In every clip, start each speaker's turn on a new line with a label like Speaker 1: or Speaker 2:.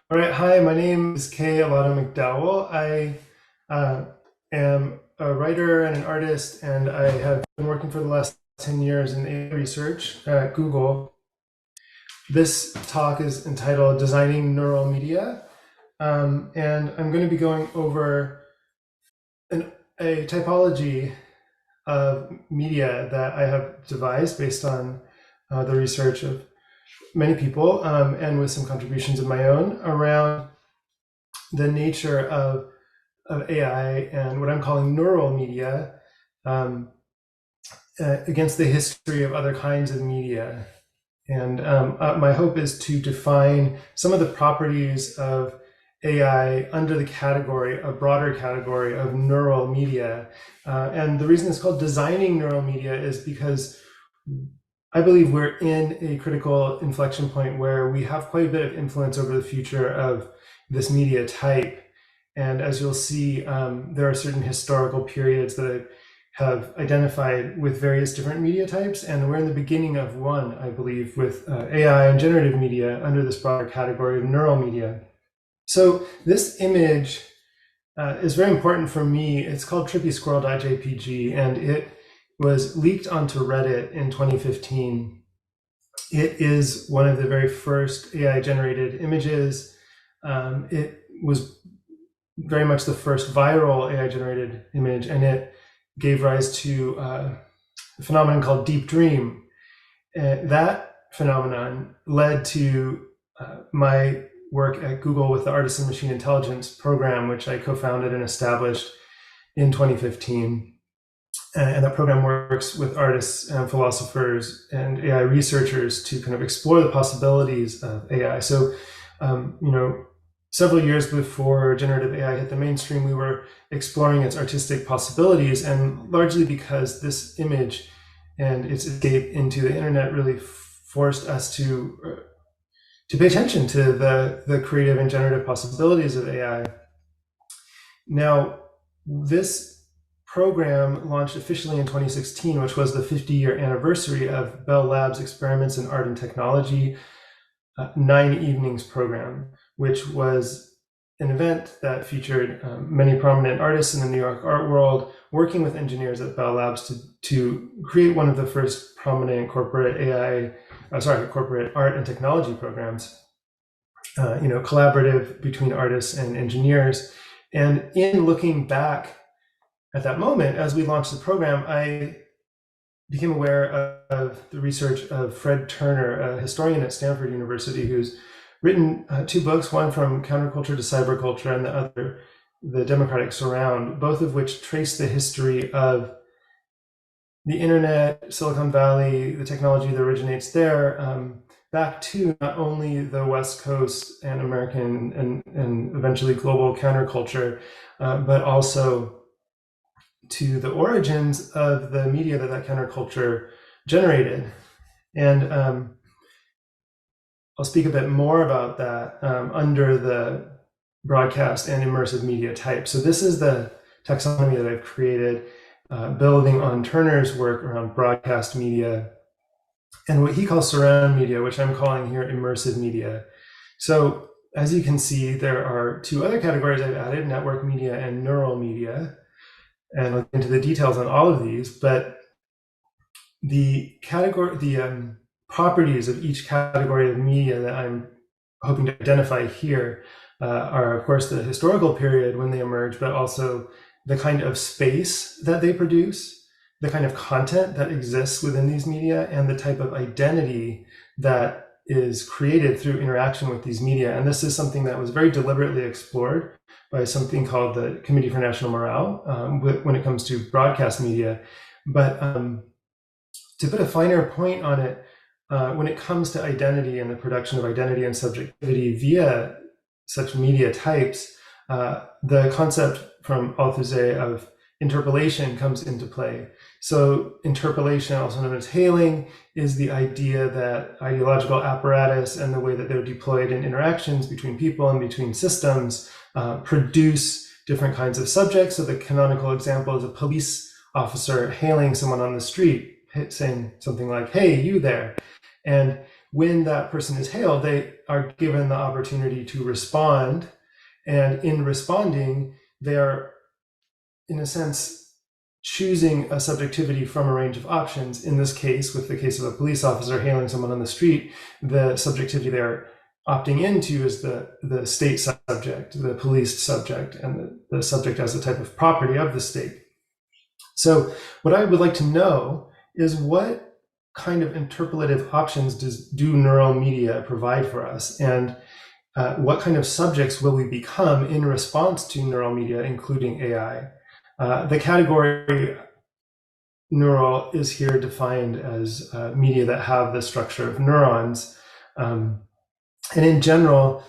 Speaker 1: All right, hi, my name is Allado McDowell. I am a writer and an artist, and I have been working for the last 10 years in AI research at Google. This talk is entitled Designing Neural Media, and I'm going to be going over a typology of media that I have devised based on the research of many people and with some contributions of my own around the nature of AI and what I'm calling neural media um, against the history of other kinds of media. And my hope is to define some of the properties of AI under the category, a broader category of neural media. And the reason it's called designing neural media is because I believe we're in a critical inflection point where we have quite a bit of influence over the future of this media type. And as you'll see, there are certain historical periods that I have identified with various different media types, and we're in the beginning of one, I believe, with AI and generative media under this broader category of neural media. So this image is very important for me. It's called Trippy Squirrel.jpg, and it was leaked onto Reddit in 2015. It is one of the very first AI-generated images. It was very much the first viral AI-generated image, and it gave rise to a phenomenon called deep dream. That phenomenon led to my work at Google with the Artists and Machine Intelligence program, which I co-founded and established in 2015. And that program works with artists and philosophers and AI researchers to kind of explore the possibilities of AI. So, several years before generative AI hit the mainstream, we were exploring its artistic possibilities, and largely because this image and its escape into the internet really forced us to pay attention to the creative and generative possibilities of AI. Now, this program launched officially in 2016, which was the 50-year anniversary of Bell Labs Experiments in Art and Technology 9 Evenings program, which was an event that featured many prominent artists in the New York art world working with engineers at Bell Labs to create one of the first prominent corporate corporate art and technology programs, collaborative between artists and engineers. And in looking back at that moment, as we launched the program, I became aware of the research of Fred Turner, a historian at Stanford University, who's written 2 books, one from Counterculture to Cyberculture and the other, The Democratic Surround, both of which trace the history of the internet, Silicon Valley, the technology that originates there, back to not only the West Coast and American and eventually global counterculture, but also to the origins of the media that counterculture generated. And I'll speak a bit more about that under the broadcast and immersive media type. So this is the taxonomy that I've created, building on Turner's work around broadcast media and what he calls surround media, which I'm calling here immersive media. So as you can see, there are 2 other categories I've added, network media and neural media. And I'll get into the details on all of these, but the properties of each category of media that I'm hoping to identify here are, of course, the historical period when they emerge, but also the kind of space that they produce, the kind of content that exists within these media, and the type of identity that is created through interaction with these media. And this is something that was very deliberately explored by something called the Committee for National Morale when it comes to broadcast media. But to put a finer point on it, when it comes to identity and the production of identity and subjectivity via such media types, the concept from Althusser of interpolation comes into play. So interpolation, also known as hailing, is the idea that ideological apparatus and the way that they're deployed in interactions between people and between systems produce different kinds of subjects. So the canonical example is a police officer hailing someone on the street, saying something like, "Hey, you there." And when that person is hailed, they are given the opportunity to respond. And in responding, they are, in a sense, choosing a subjectivity from a range of options. In this case, with the case of a police officer hailing someone on the street, the subjectivity they're opting into is the state subject, the policed subject, and the subject as a type of property of the state. So what I would like to know is what kind of interpolative options do neural media provide for us? And what kind of subjects will we become in response to neural media, including AI? The category neural is here defined as media that have the structure of neurons. And in general,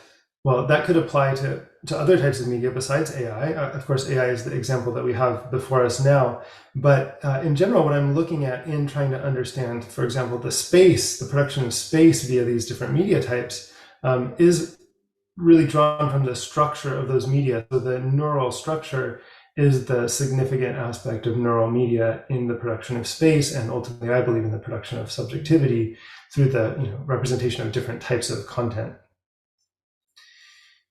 Speaker 1: well, that could apply to other types of media besides AI. Of course, AI is the example that we have before us now. But in general, what I'm looking at in trying to understand, for example, the production of space via these different media types is really drawn from the structure of those media. So the neural structure is the significant aspect of neural media in the production of space, and ultimately, I believe, in the production of subjectivity through the representation of different types of content.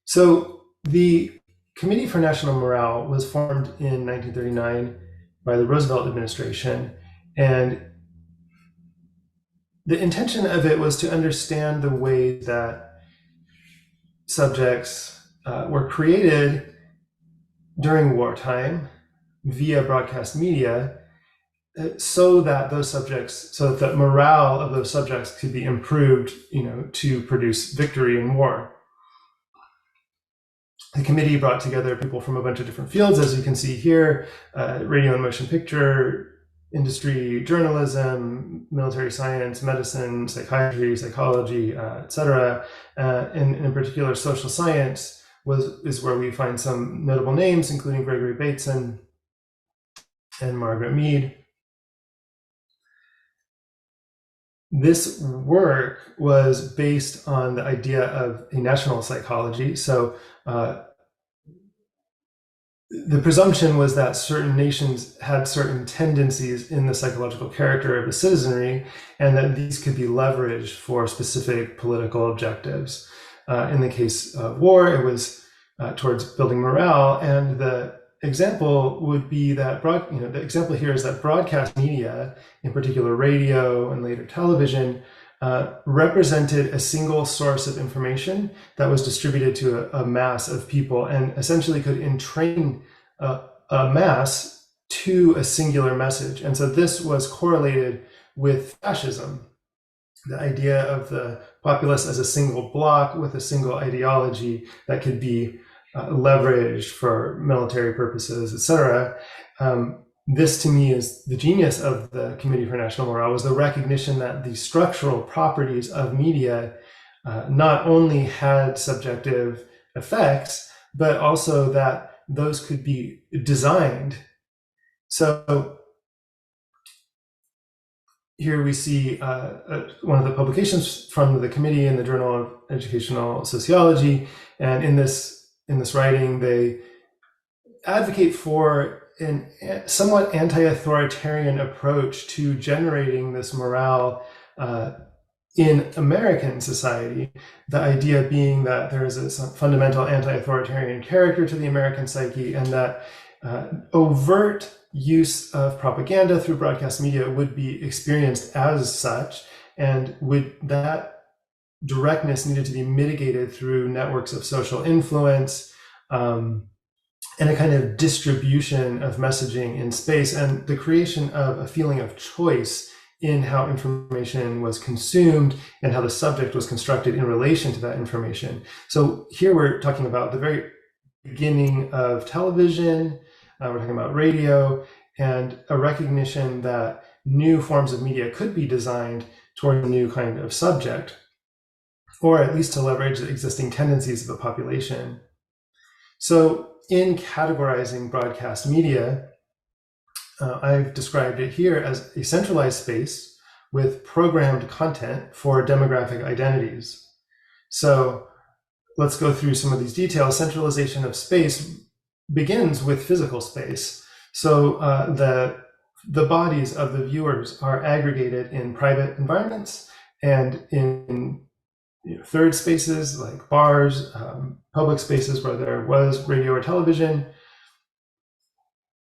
Speaker 1: So the Committee for National Morale was formed in 1939 by the Roosevelt administration, and the intention of it was to understand the way that subjects were created during wartime via broadcast media, so that the morale of those subjects could be improved, to produce victory in war. The committee brought together people from a bunch of different fields, as you can see here: radio and motion picture industry, journalism, military science, medicine, psychiatry, psychology, etc. And in particular, social science is where we find some notable names, including Gregory Bateson and Margaret Mead. This work was based on the idea of a national psychology. So the presumption was that certain nations had certain tendencies in the psychological character of the citizenry, and that these could be leveraged for specific political objectives. In the case of war, it was towards building morale, and the example would be that the example here is that broadcast media, in particular radio and later television, represented a single source of information that was distributed to a mass of people, and essentially could entrain a mass to a singular message. And so this was correlated with fascism, the idea of the populace as a single block with a single ideology that could be leveraged for military purposes, etc. This, to me, is the genius of the Committee for National Morale, was the recognition that the structural properties of media not only had subjective effects, but also that those could be designed. So here we see one of the publications from the committee in the Journal of Educational Sociology, and in this writing, they advocate for a somewhat anti-authoritarian approach to generating this morale in American society. The idea being that there is a fundamental anti-authoritarian character to the American psyche, and that overt use of propaganda through broadcast media would be experienced as such, and that directness needed to be mitigated through networks of social influence, and a kind of distribution of messaging in space, and the creation of a feeling of choice in how information was consumed and how the subject was constructed in relation to that information. So here we're talking about the very beginning of television, we're talking about radio, and a recognition that new forms of media could be designed toward a new kind of subject, or at least to leverage the existing tendencies of the population. So in categorizing broadcast media, I've described it here as a centralized space with programmed content for demographic identities. So let's go through some of these details. Centralization of space begins with physical space. So the bodies of the viewers are aggregated in private environments, And in third spaces like bars, public spaces where there was radio or television,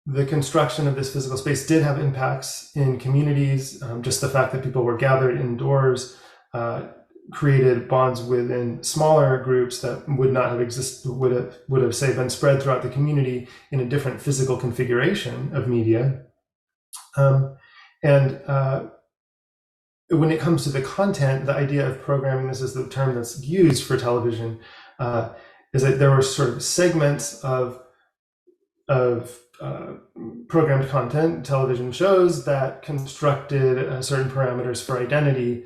Speaker 1: the construction of this physical space did have impacts in communities. Just the fact that people were gathered indoors created bonds within smaller groups that would not have existed, would have say been spread throughout the community in a different physical configuration of media. And when it comes to the content, the idea of programming, this is the term that's used for television, is that there were sort of segments of programmed content, television shows that constructed certain parameters for identity.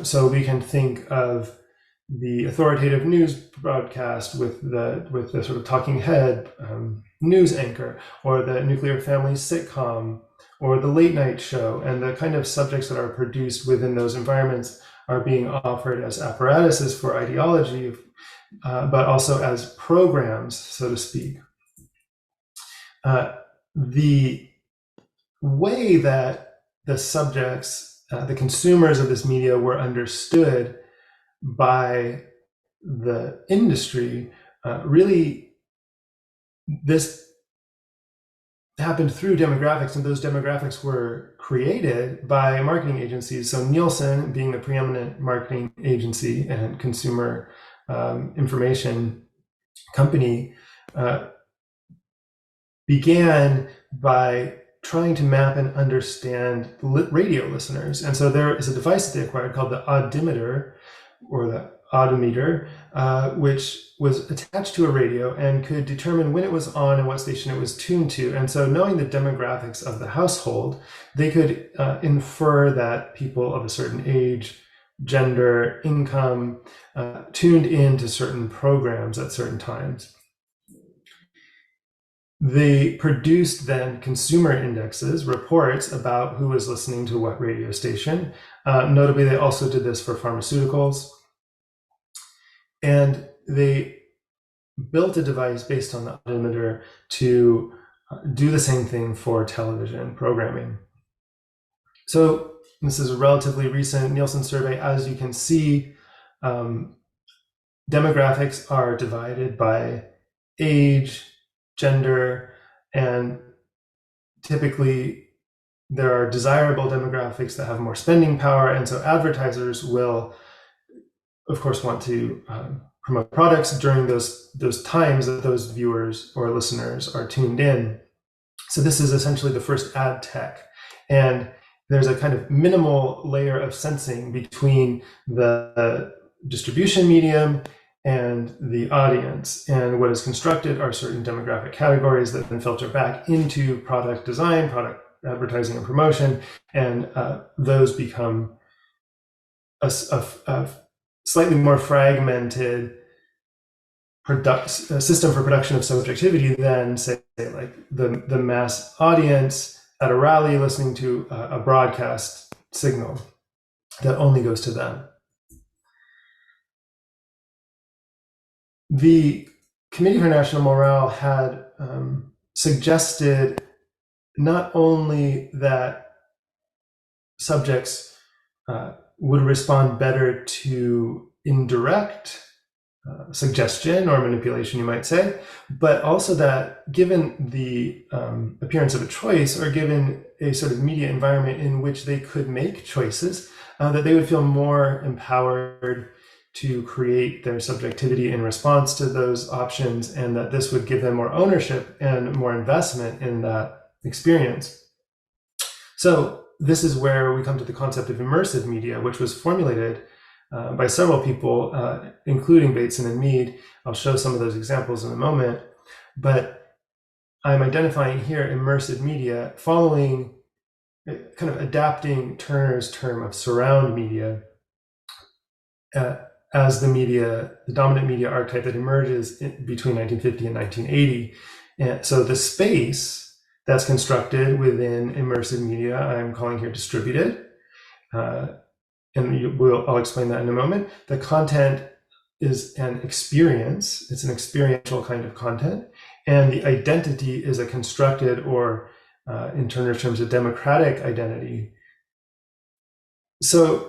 Speaker 1: So we can think of the authoritative news broadcast with the sort of talking head news anchor, or the nuclear family sitcom, or the late night show, and the kind of subjects that are produced within those environments are being offered as apparatuses for ideology, but also as programs, so to speak. The way that the subjects, the consumers of this media, were understood by the industry, really, this happened through demographics, and those demographics were created by marketing agencies. So Nielsen, being the preeminent marketing agency and consumer information company, began by trying to map and understand radio listeners. And so there is a device that they acquired called the odometer, or the odometer, which was attached to a radio and could determine when it was on and what station it was tuned to. And so knowing the demographics of the household, they could infer that people of a certain age, gender, income, tuned into certain programs at certain times. They produced then consumer indexes, reports about who was listening to what radio station. Notably, they also did this for pharmaceuticals. And they built a device based on the odometer to do the same thing for television programming. So this is a relatively recent Nielsen survey. As you can see, demographics are divided by age, gender, and typically there are desirable demographics that have more spending power, and so advertisers will, of course, want to promote products during those times that those viewers or listeners are tuned in. So this is essentially the first ad tech, and there's a kind of minimal layer of sensing between the distribution medium and the audience. And what is constructed are certain demographic categories that then filter back into product design, product advertising and promotion, and those become a slightly more fragmented system for production of subjectivity than, say, like the mass audience at a rally listening to a broadcast signal that only goes to them. The Committee for National Morale had suggested not only that subjects would respond better to indirect suggestion or manipulation, you might say, but also that given the appearance of a choice, or given a sort of media environment in which they could make choices, that they would feel more empowered to create their subjectivity in response to those options, and that this would give them more ownership and more investment in that experience. So this is where we come to the concept of immersive media, which was formulated by several people, including Bateson and Mead. I'll show some of those examples in a moment, but I'm identifying here immersive media following, kind of adapting Turner's term of surround media as the dominant media archetype that emerges between 1950 and 1980. And so the space that's constructed within immersive media, I'm calling here distributed. And I'll explain that in a moment. The content is an experience. It's an experiential kind of content. And the identity is a constructed, or in Turner's terms, a democratic identity. So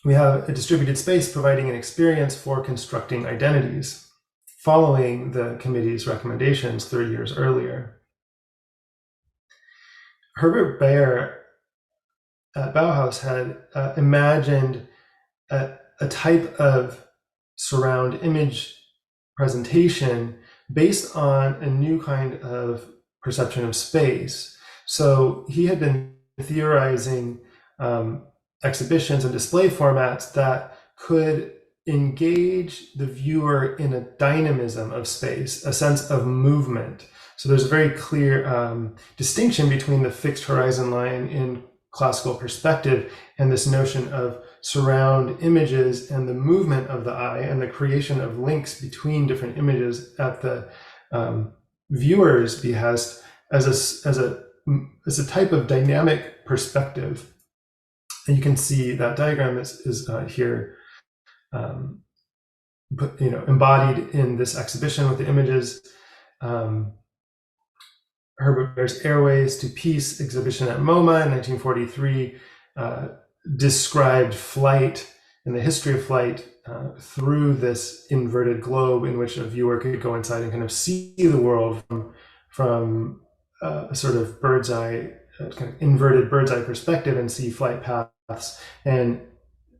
Speaker 1: we have a distributed space providing an experience for constructing identities, following the committee's recommendations 30 years earlier. Herbert Bayer at Bauhaus had imagined a type of surround image presentation based on a new kind of perception of space. So he had been theorizing exhibitions and display formats that could engage the viewer in a dynamism of space, a sense of movement. So there's a very clear distinction between the fixed horizon line in classical perspective and this notion of surround images and the movement of the eye and the creation of links between different images at the viewer's behest as a type of dynamic perspective. And you can see that diagram is here, embodied in this exhibition with the images. Herbert Bayer's Airways to Peace exhibition at MoMA in 1943 described flight and the history of flight through this inverted globe in which a viewer could go inside and kind of see the world from a sort of bird's eye, kind of inverted bird's eye perspective, and see flight paths and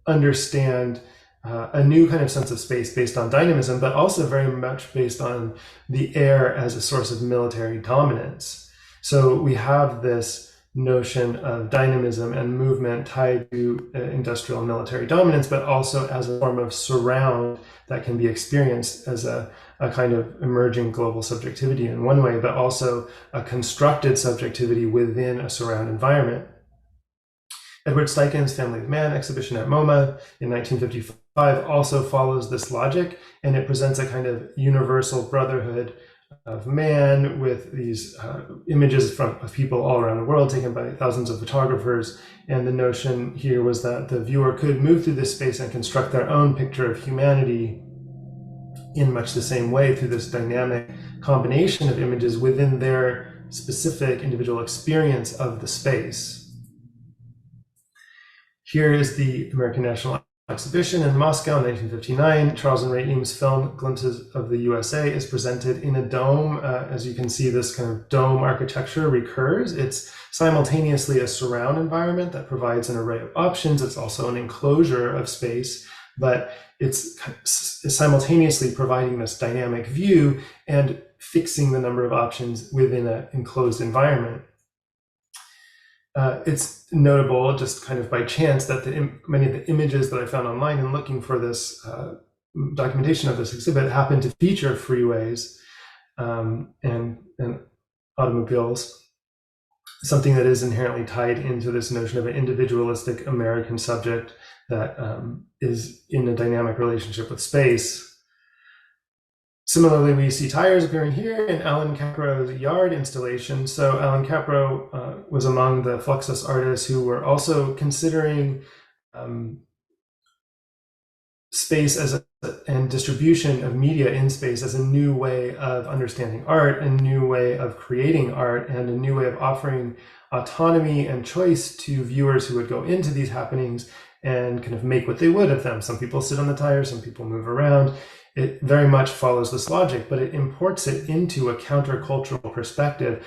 Speaker 1: understand a new kind of sense of space based on dynamism, but also very much based on the air as a source of military dominance. So we have this notion of dynamism and movement tied to industrial and military dominance, but also as a form of surround that can be experienced as a kind of emerging global subjectivity in one way, but also a constructed subjectivity within a surround environment. Edward Steichen's Family of Man exhibition at MoMA in 1955 also follows this logic, and it presents a kind of universal brotherhood of man with these images of people all around the world taken by thousands of photographers. And the notion here was that the viewer could move through this space and construct their own picture of humanity in much the same way through this dynamic combination of images within their specific individual experience of the space. Here is the American National Exhibition in Moscow in 1959. Charles and Ray Eames' film Glimpses of the USA is presented in a dome. As you can see, this kind of dome architecture recurs. It's simultaneously a surround environment that provides an array of options. It's also an enclosure of space, but it's simultaneously providing this dynamic view and fixing the number of options within an enclosed environment. It's notable, just kind of by chance, that many of the images that I found online in looking for this documentation of this exhibit happen to feature freeways and automobiles, something that is inherently tied into this notion of an individualistic American subject that is in a dynamic relationship with space. Similarly, we see tires appearing here in Alan Capro's yard installation. So Alan Capro was among the Fluxus artists who were also considering space and distribution of media in space as a new way of understanding art, a new way of creating art, and a new way of offering autonomy and choice to viewers who would go into these happenings and kind of make what they would of them. Some people sit on the tires, some people move around. It very much follows this logic, but it imports it into a countercultural perspective,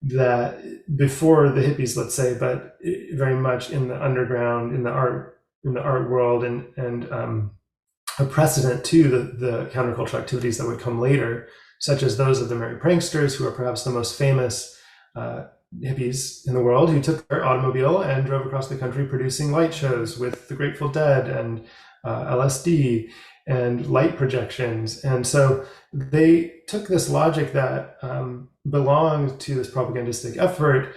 Speaker 1: that before the hippies, let's say, but very much in the underground, in the art world, and a precedent to the countercultural activities that would come later, such as those of the Merry Pranksters, who are perhaps the most famous hippies in the world, who took their automobile and drove across the country producing light shows with the Grateful Dead and LSD and light projections. And so they took this logic that belonged to this propagandistic effort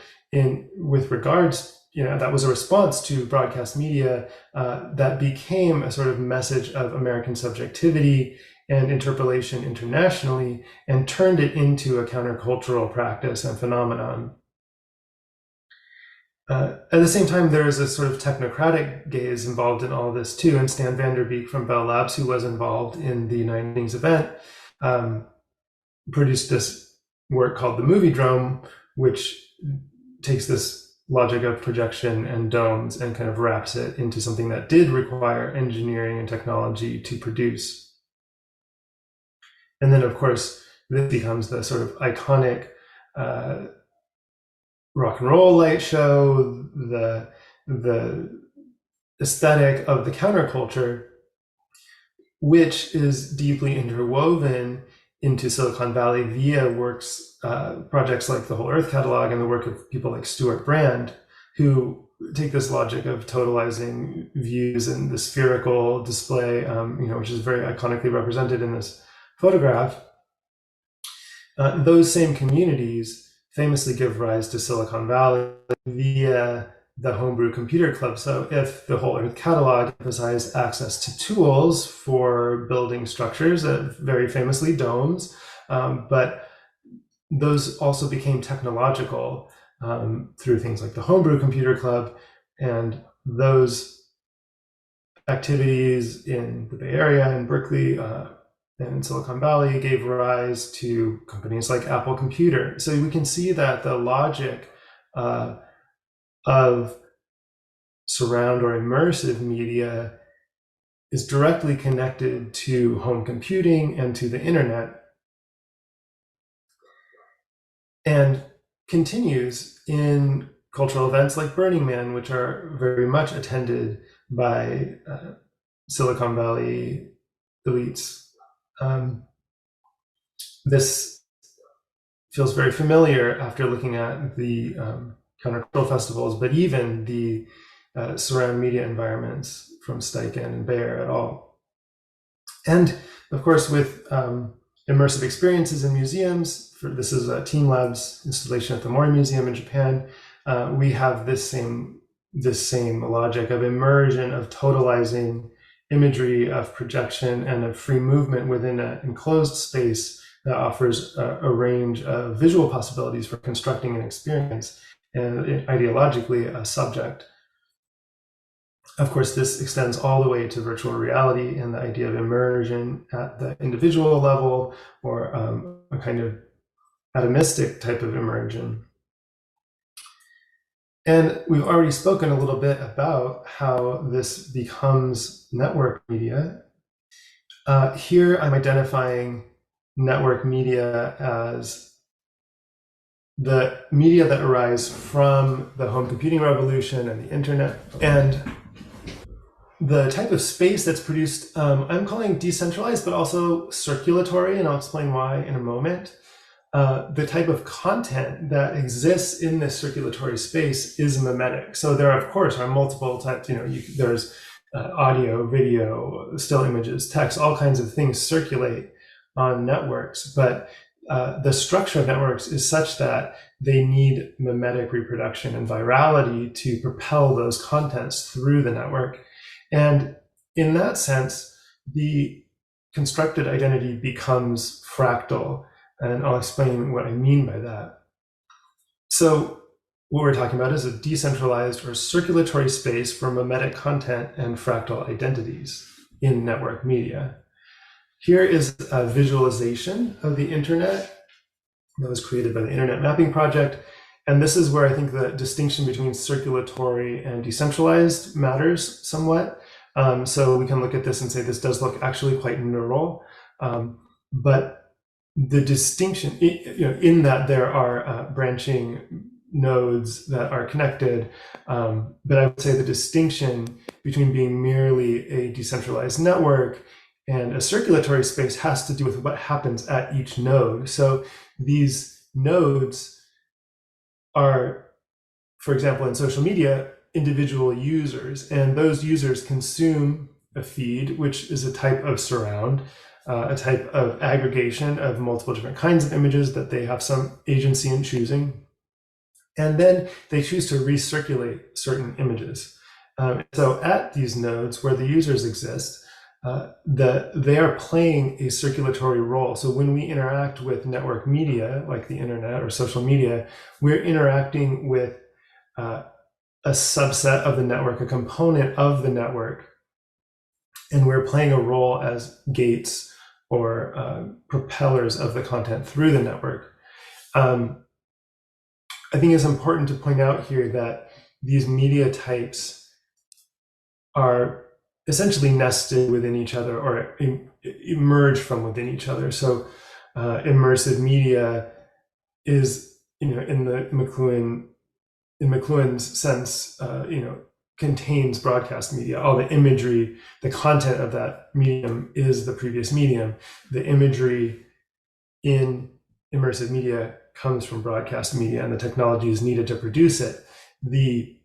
Speaker 1: with regards, that was a response to broadcast media that became a sort of message of American subjectivity and interpolation internationally, and turned it into a countercultural practice and phenomenon. At the same time, there is a sort of technocratic gaze involved in all this too, and Stan Vanderbeek from Bell Labs, who was involved in the 90s event, produced this work called The Movie Drome, which takes this logic of projection and domes and kind of wraps it into something that did require engineering and technology to produce. And then, of course, this becomes the sort of iconic rock and roll light show, the aesthetic of the counterculture, which is deeply interwoven into Silicon Valley via projects like the Whole Earth Catalog and the work of people like Stuart Brand, who take this logic of totalizing views and the spherical display, which is very iconically represented in this photograph. Those same communities famously give rise to Silicon Valley via the Homebrew Computer Club. So if the Whole Earth Catalog emphasized access to tools for building structures, very famously domes, but those also became technological through things like the Homebrew Computer Club, and those activities in the Bay Area and Berkeley and Silicon Valley gave rise to companies like Apple Computer. So we can see that the logic of surround or immersive media is directly connected to home computing and to the internet, and continues in cultural events like Burning Man, which are very much attended by Silicon Valley elites. This feels very familiar after looking at the countercultural festivals, but even the surround media environments from Steichen and Bayer et al. And of course, with immersive experiences in museums, this is a Team Labs installation at the Mori Museum in Japan, we have this same logic of immersion, of totalizing imagery, of projection, and of free movement within an enclosed space that offers a range of visual possibilities for constructing an experience and ideologically a subject. Of course, this extends all the way to virtual reality and the idea of immersion at the individual level, or a kind of atomistic type of immersion. And we've already spoken a little bit about how this becomes network media. Here I'm identifying network media as the media that arise from the home computing revolution and the internet. And the type of space that's produced, I'm calling decentralized, but also circulatory, and I'll explain why in a moment. The type of content that exists in this circulatory space is mimetic. So there, of course, are multiple types. There's audio, video, still images, text, all kinds of things circulate on networks. But the structure of networks is such that they need mimetic reproduction and virality to propel those contents through the network. And in that sense, the constructed identity becomes fractal. And I'll explain what I mean by that. So what we're talking about is a decentralized or circulatory space for mimetic content and fractal identities in network media. Here is a visualization of the internet that was created by the Internet Mapping Project. And this is where I think the distinction between circulatory and decentralized matters somewhat. So we can look at this and say this does look actually quite neural, but the distinction, in that there are branching nodes that are connected, but I would say the distinction between being merely a decentralized network and a circulatory space has to do with what happens at each node. So these nodes are, for example, in social media, individual users, and those users consume a feed, which is a type of surround, a type of aggregation of multiple different kinds of images that they have some agency in choosing. And then they choose to recirculate certain images. So at these nodes where the users exist, they are playing a circulatory role. So when we interact with network media, like the internet or social media, we're interacting with a subset of the network, a component of the network, and we're playing a role as gates or propellers of the content through the network. I think it's important to point out here that these media types are essentially nested within each other or emerge from within each other. So immersive media is, in the McLuhan's sense, contains broadcast media. All the imagery, the content of that medium is the previous medium. The imagery in immersive media comes from broadcast media, and the technologies needed to produce it. The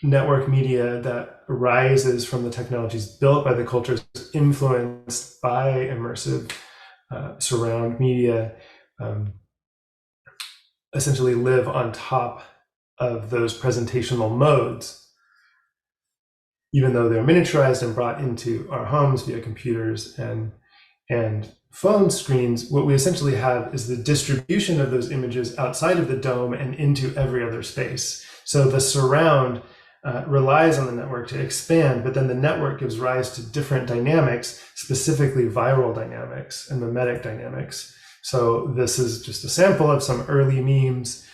Speaker 1: network media that arises from the technologies built by the cultures influenced by immersive surround media essentially live on top of those presentational modes, even though they're miniaturized and brought into our homes via computers and phone screens. What we essentially have is the distribution of those images outside of the dome and into every other space. So the surround relies on the network to expand, but then the network gives rise to different dynamics, specifically viral dynamics and mimetic dynamics. So this is just a sample of some early memes.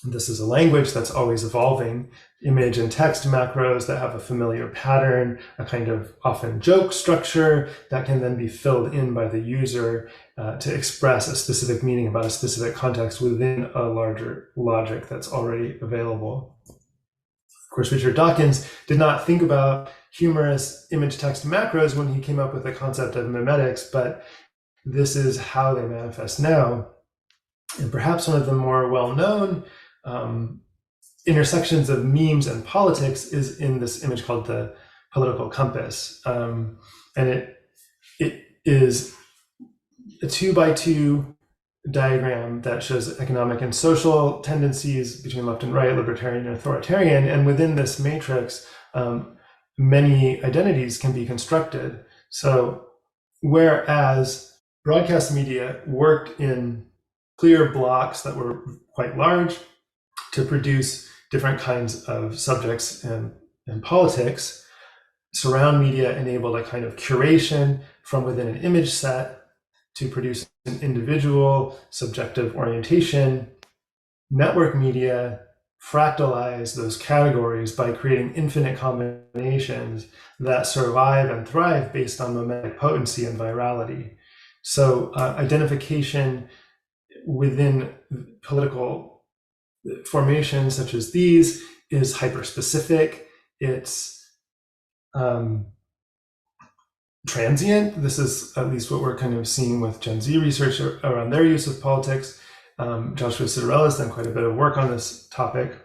Speaker 1: This is a language that's always evolving. Image and text macros that have a familiar pattern, a kind of often joke structure that can then be filled in by the user to express a specific meaning about a specific context within a larger logic that's already available. Of course, Richard Dawkins did not think about humorous image text macros when he came up with the concept of mimetics, but this is how they manifest now. And perhaps one of the more well-known intersections of memes and politics is in this image called the political compass. And it is a 2x2 diagram that shows economic and social tendencies between left and right, libertarian and authoritarian. And within this matrix, many identities can be constructed. So whereas broadcast media worked in clear blocks that were quite large to produce different kinds of subjects and politics, surround media enabled a kind of curation from within an image set to produce an individual subjective orientation. Network media fractalize those categories by creating infinite combinations that survive and thrive based on mimetic potency and virality. So identification within political formations such as these is hyperspecific. It's transient. This is at least what we're kind of seeing with Gen Z research around their use of politics. Joshua Citarella has done quite a bit of work on this topic.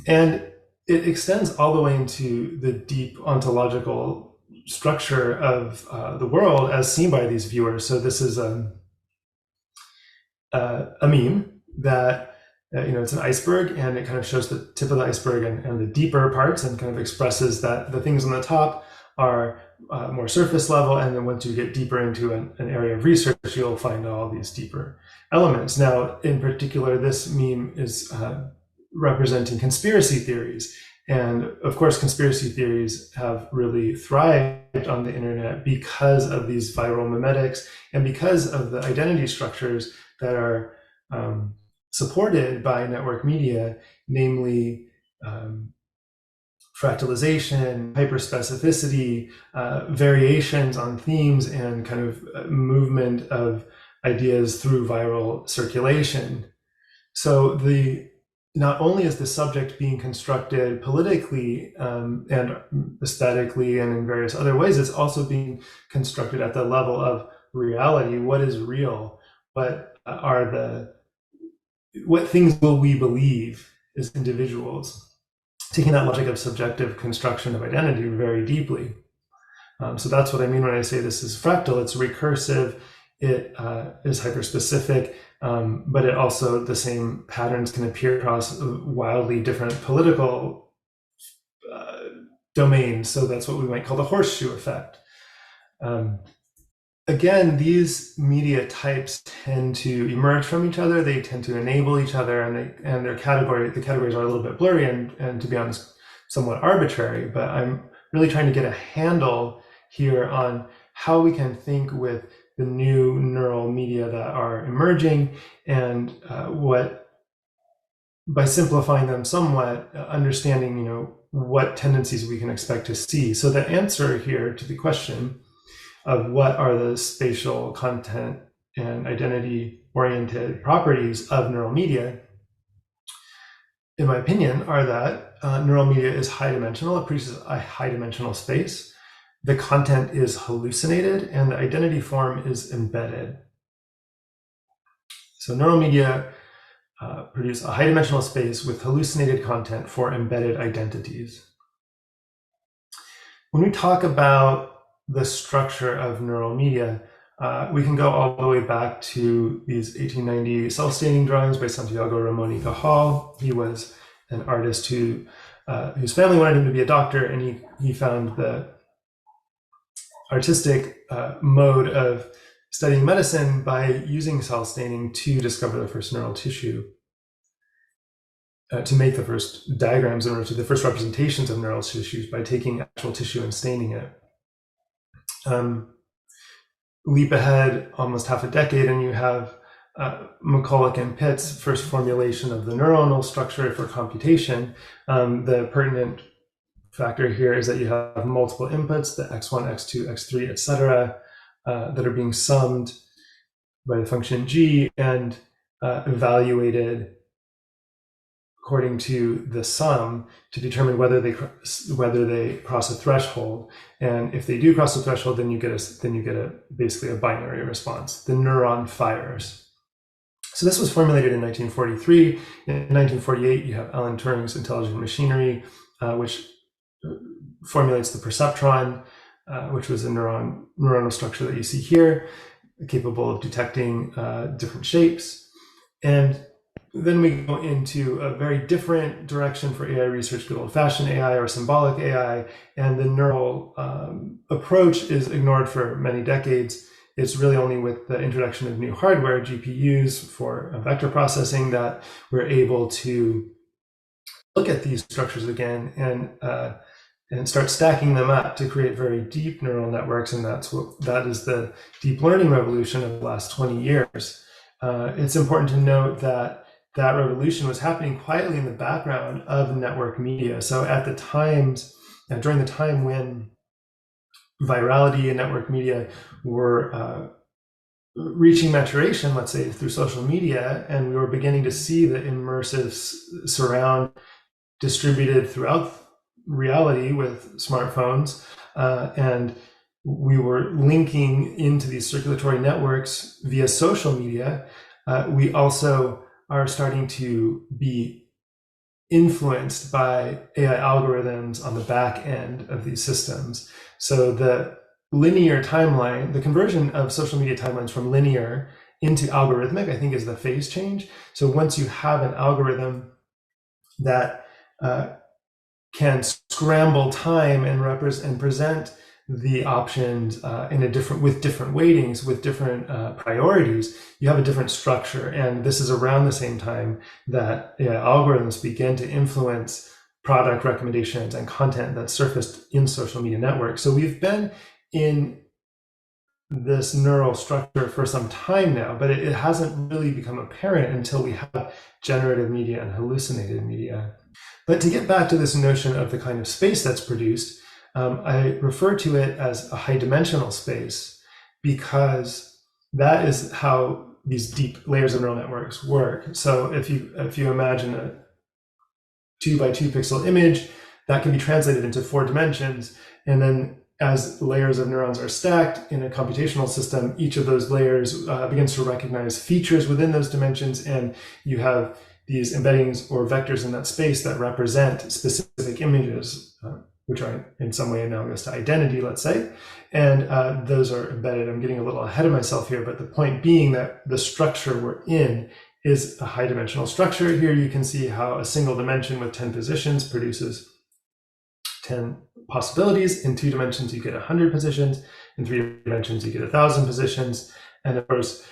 Speaker 1: And it extends all the way into the deep ontological structure of the world as seen by these viewers. So this is a meme that, it's an iceberg, and it kind of shows the tip of the iceberg and the deeper parts, and kind of expresses that the things on the top are more surface level, and then once you get deeper into an area of research, you'll find all these deeper elements. Now, in particular, this meme is representing conspiracy theories. And of course, conspiracy theories have really thrived on the internet because of these viral mimetics and because of the identity structures that are supported by network media, namely fractalization, hyperspecificity, variations on themes, and kind of movement of ideas through viral circulation. So not only is the subject being constructed politically and aesthetically and in various other ways, it's also being constructed at the level of reality. What is real? What things will we believe as individuals? Taking that logic of subjective construction of identity very deeply. So that's what I mean when I say this is fractal. It's recursive, it is hyperspecific, but it also, the same patterns can appear across wildly different political domains. So that's what we might call the horseshoe effect. Again, these media types tend to emerge from each other. They tend to enable each other, and the categories are a little bit blurry and, to be honest, somewhat arbitrary. But I'm really trying to get a handle here on how we can think with the new neural media that are emerging, and what by simplifying them somewhat, understanding, what tendencies we can expect to see. So the answer here to the question of what are the spatial content and identity-oriented properties of neural media, in my opinion, are that neural media is high-dimensional. It produces a high-dimensional space. The content is hallucinated, and the identity form is embedded. So neural media produce a high-dimensional space with hallucinated content for embedded identities. When we talk about the structure of neural media, we can go all the way back to these 1890 cell-staining drawings by Santiago Ramon y Cajal. He was an artist whose family wanted him to be a doctor, and he found the artistic mode of studying medicine by using cell staining to discover the first neural tissue, to make the first diagrams and the first representations of neural tissues by taking actual tissue and staining it. Leap ahead almost half a decade, and you have McCulloch and Pitt's first formulation of the neuronal structure for computation. The pertinent factor here is that you have multiple inputs, the x1, x2, x3, etc., that are being summed by the function g and evaluated according to the sum to determine whether they cross a threshold. And if they do cross the threshold, then you get basically a binary response. The neuron fires. So this was formulated in 1943. In 1948, you have Alan Turing's intelligent machinery, which formulates the perceptron, which was a neuronal structure that you see here, capable of detecting different shapes. And then we go into a very different direction for AI research, good old-fashioned AI or symbolic AI, and the neural approach is ignored for many decades. It's really only with the introduction of new hardware, GPUs for vector processing, that we're able to look at these structures again and start stacking them up to create very deep neural networks, and that is the deep learning revolution of the last 20 years. It's important to note that revolution was happening quietly in the background of network media. So at the times, during the time when virality and network media were reaching maturation, let's say through social media, and we were beginning to see the immersive surround distributed throughout reality with smartphones, and we were linking into these circulatory networks via social media, we also are starting to be influenced by AI algorithms on the back end of these systems. So the linear timeline, the conversion of social media timelines from linear into algorithmic, I think, is the phase change. So once you have an algorithm that can scramble time and present the options with different weightings, with different priorities, you have a different structure. And this is around the same time that algorithms begin to influence product recommendations and content that's surfaced in social media networks. So we've been in this neural structure for some time now, but it hasn't really become apparent until we have generative media and hallucinated media. But to get back to this notion of the kind of space that's produced, I refer to it as a high-dimensional space, because that is how these deep layers of neural networks work. So if you imagine a 2 by 2 pixel image, that can be translated into 4 dimensions, and then as layers of neurons are stacked in a computational system, each of those layers begins to recognize features within those dimensions, and you have these embeddings or vectors in that space that represent specific images, which are in some way analogous to identity, let's say, and those are embedded. I'm getting a little ahead of myself here, but the point being that the structure we're in is a high-dimensional structure. Here you can see how a single dimension with 10 positions produces 10 possibilities. In 2 dimensions, you get 100 positions. In 3 dimensions, you get 1,000 positions. And of course,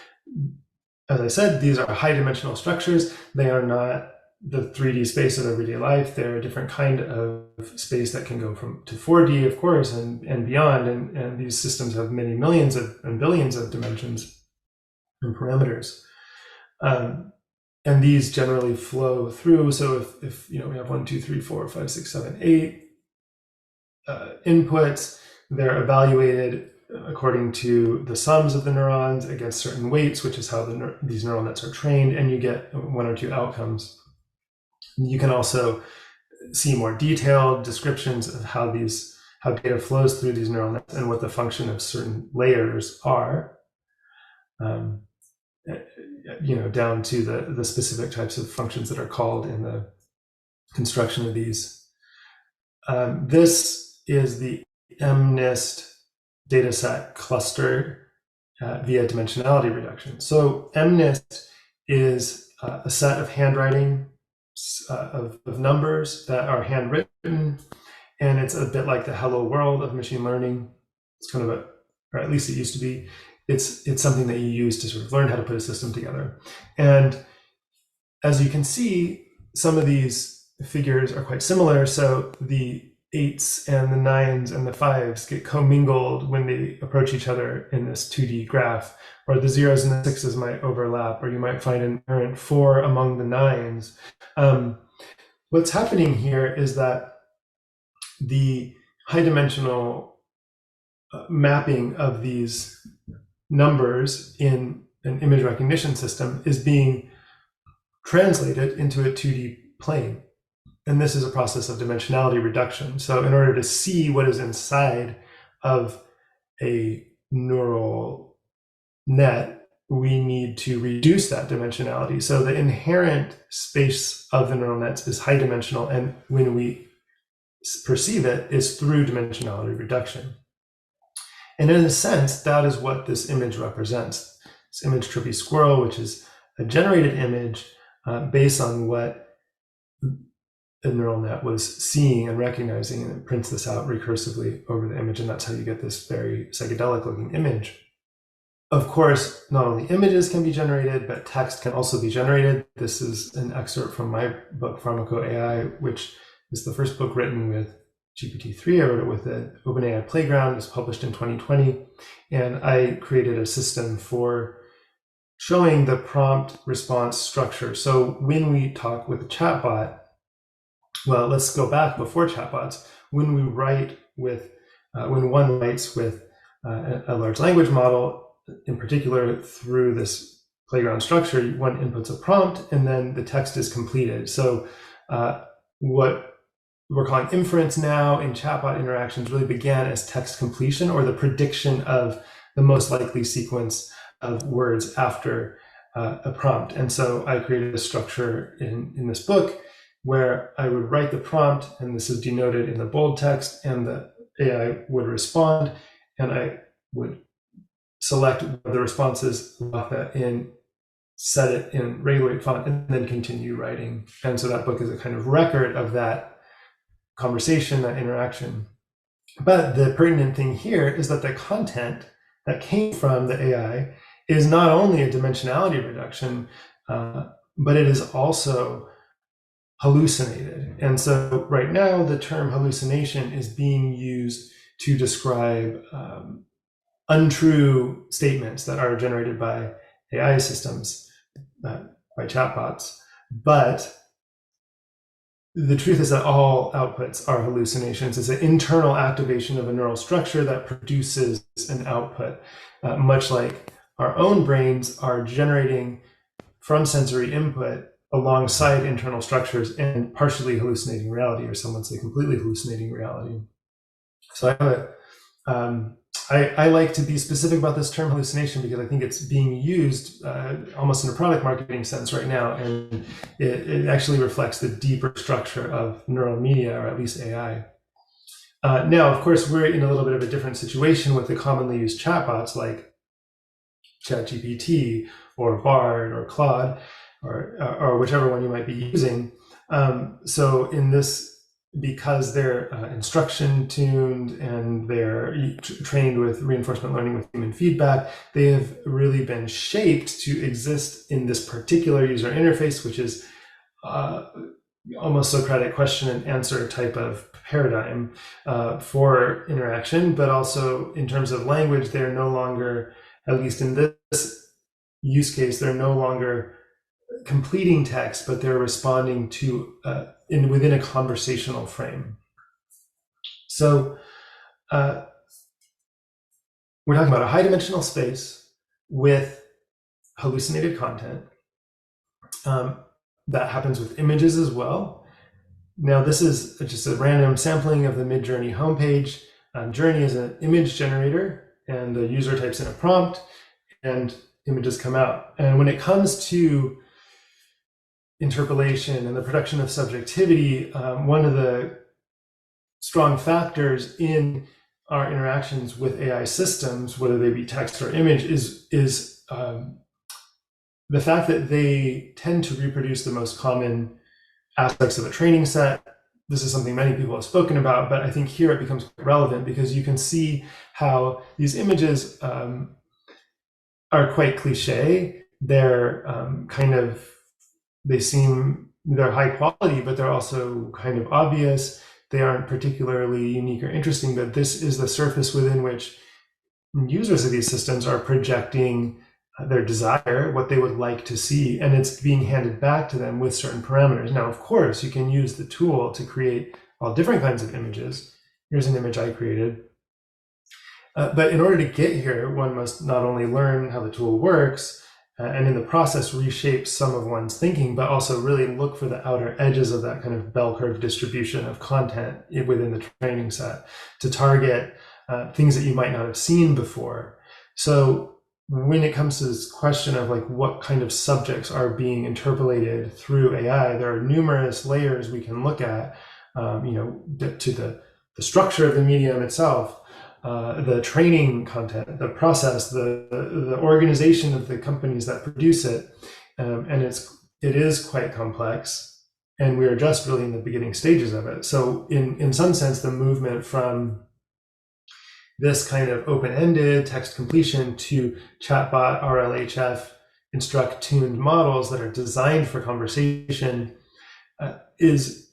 Speaker 1: as I said, these are high-dimensional structures. They are not the 3D space of everyday life. They're a different kind of space that can go to 4D, of course, and beyond. And these systems have many millions and billions of dimensions and parameters. and these generally flow through. So if we have 1, 2, 3, 4, 5, 6, 7, 8 inputs, they're evaluated according to the sums of the neurons against certain weights, which is how these neural nets are trained, and you get 1 or 2 outcomes. You can also see more detailed descriptions of how data flows through these neural nets and what the function of certain layers are, down to the specific types of functions that are called in the construction of these. This is the MNIST dataset cluster via dimensionality reduction. So MNIST is a set of handwriting of numbers that are handwritten, and it's a bit like the hello world of machine learning. It's kind of or at least it used to be. It's something that you use to sort of learn how to put a system together. And as you can see, some of these figures are quite similar. So the 8s and the 9s and the 5s get commingled when they approach each other in this 2D graph, or the 0s and the 6s might overlap, or you might find an errant 4 among the 9s. What's happening here is that the high dimensional mapping of these numbers in an image recognition system is being translated into a 2D plane. And this is a process of dimensionality reduction. So in order to see what is inside of a neural net, we need to reduce that dimensionality. So the inherent space of the neural nets is high dimensional, and when we perceive it is through dimensionality reduction. And in a sense, that is what this image represents. This image Trippy Squirrel, which is a generated image based on what the neural net was seeing and recognizing, and it prints this out recursively over the image, and that's how you get this very psychedelic looking image. Of course, not only images can be generated, but text can also be generated. This is an excerpt from my book, Pharmaco AI, which is the first book written with GPT-3. I wrote it with the OpenAI Playground. It was published in 2020. And I created a system for showing the prompt response structure. So when we talk with a chatbot, well, let's go back before chatbots. When we write with, when one writes with a large language model, in particular through this playground structure, one inputs a prompt and then the text is completed. So what we're calling inference now in chatbot interactions really began as text completion, or the prediction of the most likely sequence of words after a prompt. And so I created a structure in this book where I would write the prompt, and this is denoted in the bold text, and the AI would respond, and I would select the responses, lock that in, set it in regular weight font, and then continue writing. And so that book is a kind of record of that conversation, that interaction. But the pertinent thing here is that the content that came from the AI is not only a dimensionality reduction, but it is also hallucinated. And so right now, the term hallucination is being used to describe untrue statements that are generated by AI systems, by chatbots. But the truth is that all outputs are hallucinations. It's an internal activation of a neural structure that produces an output, much like our own brains are generating from sensory input alongside internal structures and partially hallucinating reality, or some would say completely hallucinating reality. So I have I like to be specific about this term hallucination because I think it's being used almost in a product marketing sense right now, and it actually reflects the deeper structure of neural media, or at least AI. Now, of course, we're in a little bit of a different situation with the commonly used chatbots like ChatGPT or Bard or Claude, or whichever one you might be using. So in this, because they're instruction tuned and they're trained with reinforcement learning with human feedback, they have really been shaped to exist in this particular user interface, which is almost Socratic question and answer type of paradigm for interaction. But also in terms of language, they're no longer, at least in this use case, they're no longer completing text, but they're responding to within a conversational frame. So we're talking about a high-dimensional space with hallucinated content. That happens with images as well. Now, this is just a random sampling of the Midjourney homepage. Journey is an image generator, and the user types in a prompt, and images come out. And when it comes to interpolation and the production of subjectivity, one of the strong factors in our interactions with AI systems, whether they be text or image, is the fact that they tend to reproduce the most common aspects of a training set. This is something many people have spoken about, but I think here it becomes relevant because you can see how these images are quite cliche. They're they're high quality, but they're also kind of obvious. They aren't particularly unique or interesting, but this is the surface within which users of these systems are projecting their desire, what they would like to see, and it's being handed back to them with certain parameters. Now, of course, you can use the tool to create all different kinds of images. Here's an image I created. But in order to get here, one must not only learn how the tool works, and in the process reshape some of one's thinking, but also really look for the outer edges of that kind of bell curve distribution of content within the training set to target things that you might not have seen before. So when it comes to this question of like what kind of subjects are being interpolated through AI, there are numerous layers we can look at, to the structure of the medium itself, the training content, the process, the organization of the companies that produce it, and it is quite complex, and we are just really in the beginning stages of it. So in some sense, the movement from this kind of open-ended text completion to chatbot, RLHF, instruct-tuned models that are designed for conversation is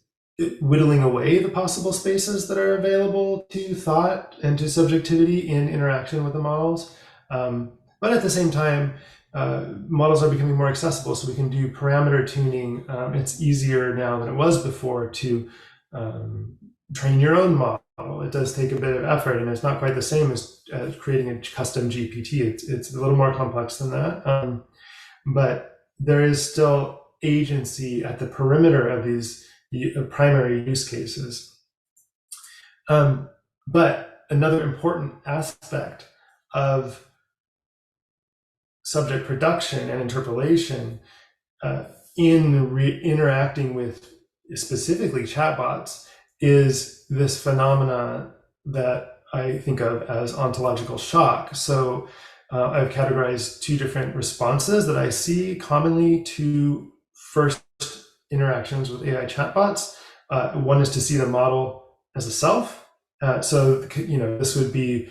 Speaker 1: whittling away the possible spaces that are available to thought and to subjectivity in interaction with the models. But at the same time, models are becoming more accessible, so we can do parameter tuning. It's easier now than it was before to train your own model. It does take a bit of effort, and it's not quite the same as creating a custom GPT. It's a little more complex than that. But there is still agency at the perimeter of these primary use cases. But another important aspect of subject production and interpolation in interacting with specifically chatbots is this phenomena that I think of as ontological shock. So I've categorized two different responses that I see commonly to first interactions with AI chatbots. One is to see the model as a self. So this would be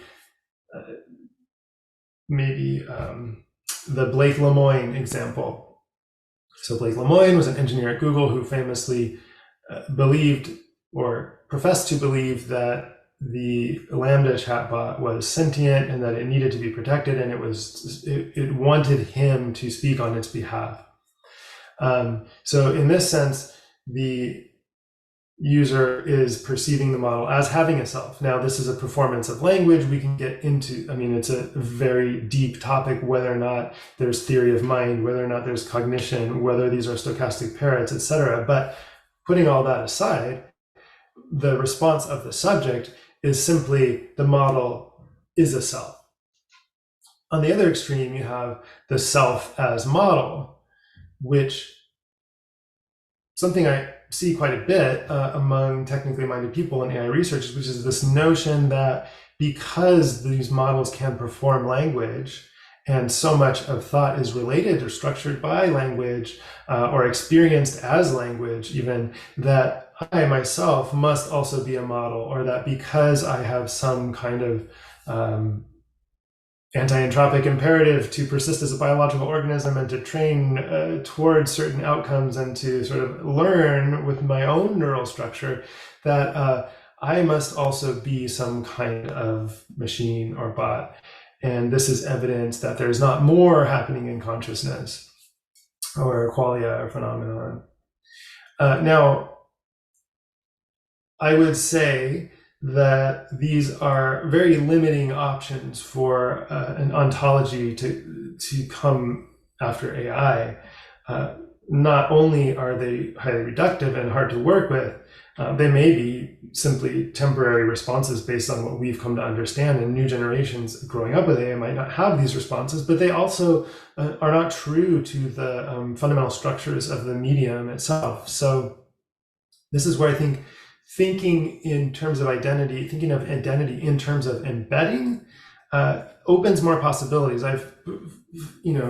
Speaker 1: maybe the Blake Lemoine example. So Blake Lemoine was an engineer at Google who famously believed or professed to believe that the Lambda chatbot was sentient and that it needed to be protected, and it wanted him to speak on its behalf. So in this sense, the user is perceiving the model as having a self. Now, this is a performance of language we can get into. I mean, it's a very deep topic, whether or not there's theory of mind, whether or not there's cognition, whether these are stochastic parrots, etc. But putting all that aside, the response of the subject is simply the model is a self. On the other extreme, you have the self as model, which something I see quite a bit among technically minded people in AI research, which is this notion that because these models can perform language and so much of thought is related or structured by language or experienced as language even, that I myself must also be a model, or that because I have some kind of anti-entropic imperative to persist as a biological organism and to train towards certain outcomes and to sort of learn with my own neural structure, that I must also be some kind of machine or bot. And this is evidence that there's not more happening in consciousness. or qualia or phenomenon. Now, I would say that these are very limiting options for an ontology to come after AI. Not only are they highly reductive and hard to work with, they may be simply temporary responses based on what we've come to understand, and new generations growing up with AI might not have these responses, but they also are not true to the fundamental structures of the medium itself. So this is where I think thinking in terms of identity, thinking of identity in terms of embedding, opens more possibilities. I've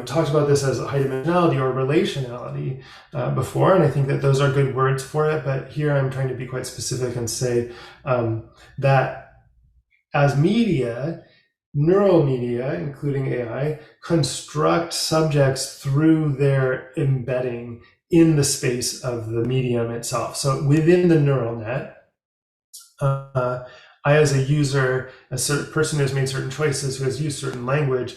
Speaker 1: talked about this as high dimensionality or relationality before, and I think that those are good words for it. But here I'm trying to be quite specific and say that as media, neural media, including AI, construct subjects through their embedding in the space of the medium itself. So within the neural net, I, as a user, a certain person who has made certain choices, who has used certain language,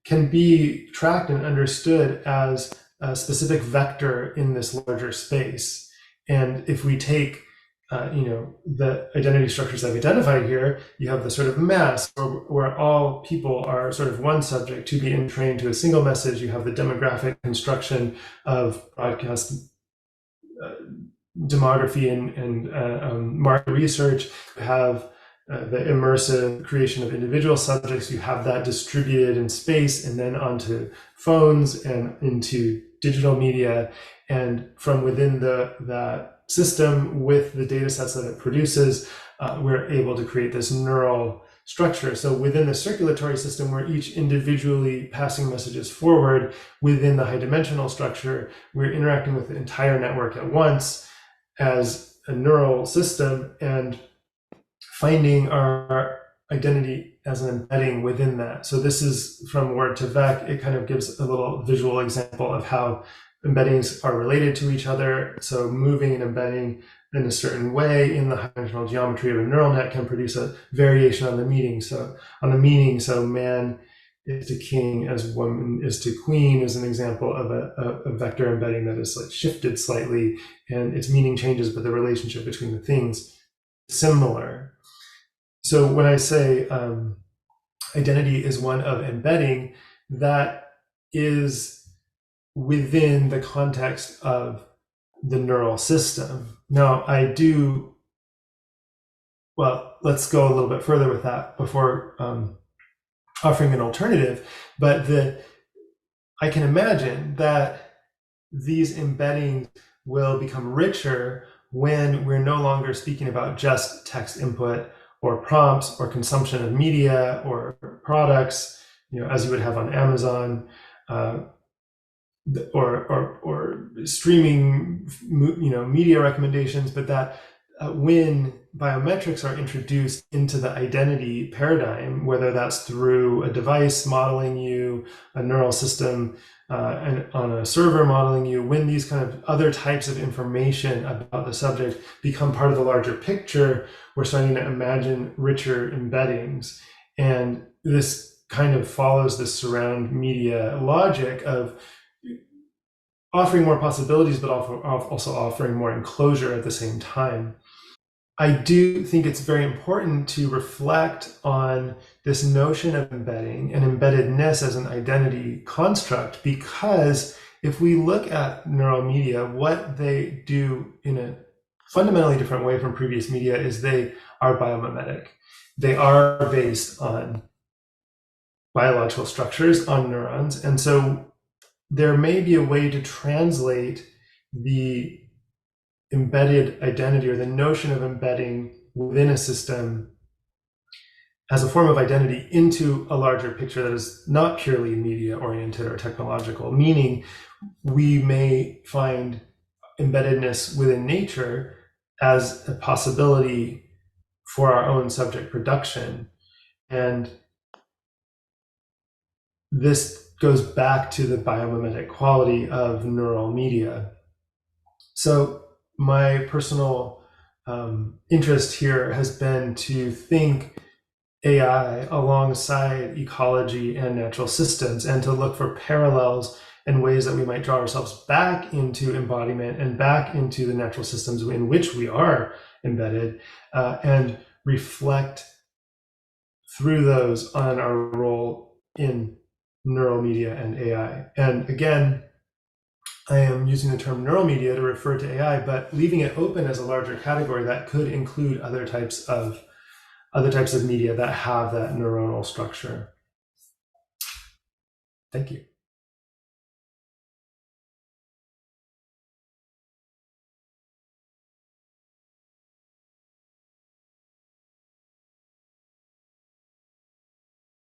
Speaker 1: can be tracked and understood as a specific vector in this larger space. And if we take the identity structures I've identified here, you have the sort of mass where all people are sort of one subject to be entrained to a single message. You have the demographic construction of broadcast demography and market research. You have the immersive creation of individual subjects. You have that distributed in space and then onto phones and into digital media. And from within that system, with the data sets that it produces, we're able to create this neural structure. So within the circulatory system, we're each individually passing messages forward. Within the high dimensional structure, we're interacting with the entire network at once as a neural system and finding our identity as an embedding within that. So this is from word to vec. It kind of gives a little visual example of how embeddings are related to each other. So moving and embedding in a certain way in the high-dimensional geometry of a neural net can produce a variation on the meaning. So man is to king as woman is to queen is an example of a vector embedding that is like shifted slightly, and its meaning changes, but the relationship between the things is similar. So when I say identity is one of embedding, that is within the context of the neural system. Now, let's go a little bit further with that before offering an alternative. But I can imagine that these embeddings will become richer when we're no longer speaking about just text input or prompts or consumption of media or products, as you would have on Amazon, or streaming, media recommendations, but that when biometrics are introduced into the identity paradigm, whether that's through a device modeling you, a neural system and on a server modeling you, when these kind of other types of information about the subject become part of the larger picture, we're starting to imagine richer embeddings. And this kind of follows the surround media logic of offering more possibilities, but also offering more enclosure at the same time. I do think it's very important to reflect on this notion of embedding and embeddedness as an identity construct, because if we look at neural media, what they do in a fundamentally different way from previous media is they are biomimetic. They are based on biological structures, on neurons. And so there may be a way to translate the embedded identity or the notion of embedding within a system as a form of identity into a larger picture that is not purely media oriented or technological, meaning we may find embeddedness within nature as a possibility for our own subject production. And this goes back to the biomimetic quality of neural media. So my personal interest here has been to think AI alongside ecology and natural systems, and to look for parallels and ways that we might draw ourselves back into embodiment and back into the natural systems in which we are embedded, and reflect through those on our role in neural media and AI. And again, I am using the term neural media to refer to AI, but leaving it open as a larger category that could include other types of media that have that neuronal structure. Thank you.